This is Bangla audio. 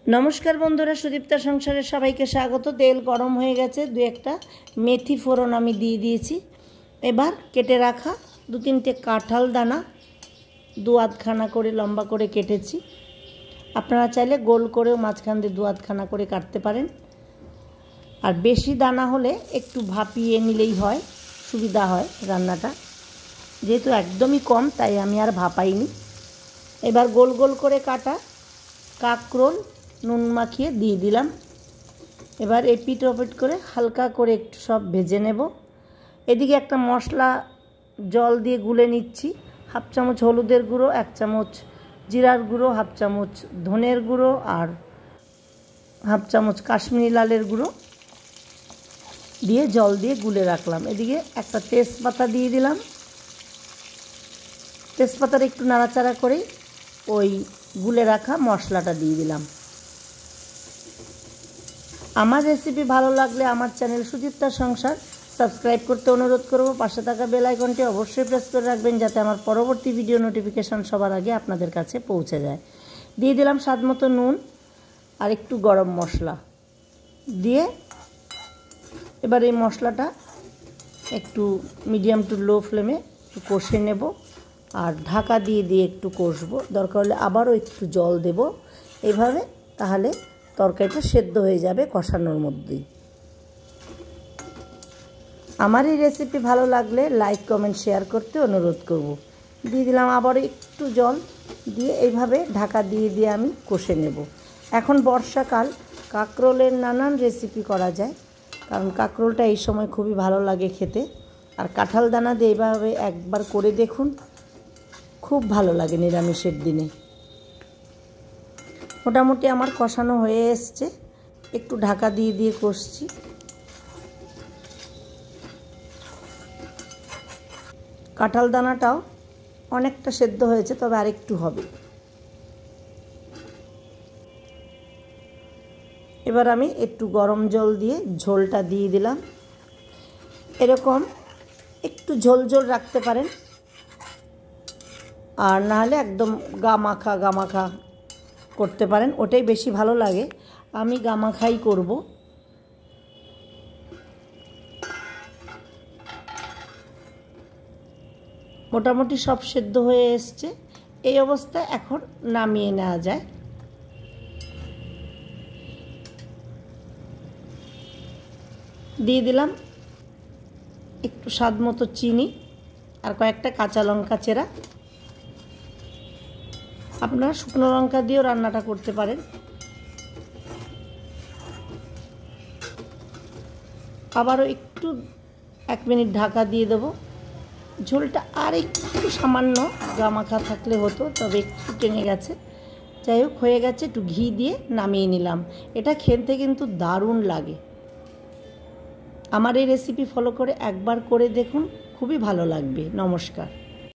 नमस्कार बंधुरा सुदीप्ता संसारे सबाइके स्वागत। तेल गरम हो गेছে, दु একটা मेथी फोड़न आमी दिए दिएছি। एबार केटे रखा दु तीनटे काँठाल दाना दु आधखाना करे लम्बा करे केटेছি। আপনারা চাইলে গোল করেও মাঝখান দিয়ে দু আধখানা করে কাটতে পারেন। আর বেশি দানা হলে একটু ভাপিয়ে নিলেই হয়, সুবিধা হয় রান্নাটা। যেহেতু একদমই কম তাই আমি আর ভাপাইনি। এবার গোল গোল করে কাটা কাঁকরোল নুন মাখিয়ে দিয়ে দিলাম। এবার এপিট ওপিট করে হালকা করে একটু সব ভেজে নেব। এদিকে একটা মশলা জল দিয়ে গুলে নিচ্ছি। হাফ চামচ হলুদের গুঁড়ো, 1 চামচ জিরার গুঁড়ো, হাফ চামচ ধনের গুঁড়ো আর হাফ চামচ কাশ্মীরি লালের গুঁড়ো দিয়ে জল দিয়ে গুলে রাখলাম। এদিকে একটা তেজপাতা দিয়ে দিলাম। তেজপাতার একটু নাড়াচাড়া করে ওই গুলে রাখা মশলাটা দিয়ে দিলাম। আমার রেসিপি ভালো লাগলে আমার চ্যানেল সুদীপ্তা সংসার সাবস্ক্রাইব করতে অনুরোধ করব। পাশে থাকা বেল আইকনটি অবশ্যই প্রেস করে রাখবেন যাতে আমার পরবর্তী ভিডিও নোটিফিকেশন সবার আগে আপনাদের কাছে পৌঁছে যায়। দিয়ে দিলাম স্বাদমতো নুন আর একটু গরম মশলা দিয়ে এবার এই মশলাটা একটু মিডিয়াম টু লো ফ্লেমে কষে নেব আর ঢাকা দিয়ে দিয়ে একটু কষবো। দরকার হলে আবারও একটু জল দেব। এইভাবে তাহলে তরকারিটা সেদ্ধ হয়ে যাবে কষানোর মধ্যেই। আমার এই রেসিপি ভালো লাগলে লাইক কমেন্ট শেয়ার করতে অনুরোধ করব। দিয়ে দিলাম আবারও একটু জল দিয়ে এইভাবে ঢাকা দিয়ে দিয়ে আমি কষে নেব। এখন বর্ষাকাল, কাঁকরোলের নানান রেসিপি করা যায়, কারণ কাঁকরোলটা এই সময় খুবই ভালো লাগে খেতে। আর কাঁঠাল দানা দিয়ে এইভাবে একবার করে দেখুন, খুব ভালো লাগে নিরামিষের দিনে। মোটামুটি আমার কষানো হয়ে এসছে, একটু ঢাকা দিয়ে দিয়ে কষছি। কাঁঠাল দানাটাও অনেকটা সেদ্ধ হয়েছে, তবে আরেকটু হবে। এবার আমি একটু গরম জল দিয়ে ঝোলটা দিয়ে দিলাম। এরকম একটু ঝোল ঝোল রাখতে পারেন, আর না হলে একদম গামাখা করতে পারেন, ওটাই বেশি ভালো লাগে। আমি গামাখাই করব। মোটামুটি সব সেদ্ধ হয়ে এসছে। এই অবস্থায় এখন নামিয়ে নেওয়া যায়। দিয়ে দিলাম একটু স্বাদ মতো চিনি আর কয়েকটা কাঁচা লঙ্কা চেরা। আপনারা শুকনো লঙ্কা দিয়েও রান্নাটা করতে পারেন। আবারও একটু 1 মিনিট ঢাকা দিয়ে দেব। ঝোলটা আর একটু সামান্য গামাখা থাকলে হতো, তবে একটু টেনে গেছে। যাই হোক, হয়ে গেছে। একটু ঘি দিয়ে নামিয়ে নিলাম। এটা খেতে কিন্তু দারুণ লাগে। আমার এই রেসিপি ফলো করে একবার করে দেখুন, খুবই ভালো লাগবে। নমস্কার।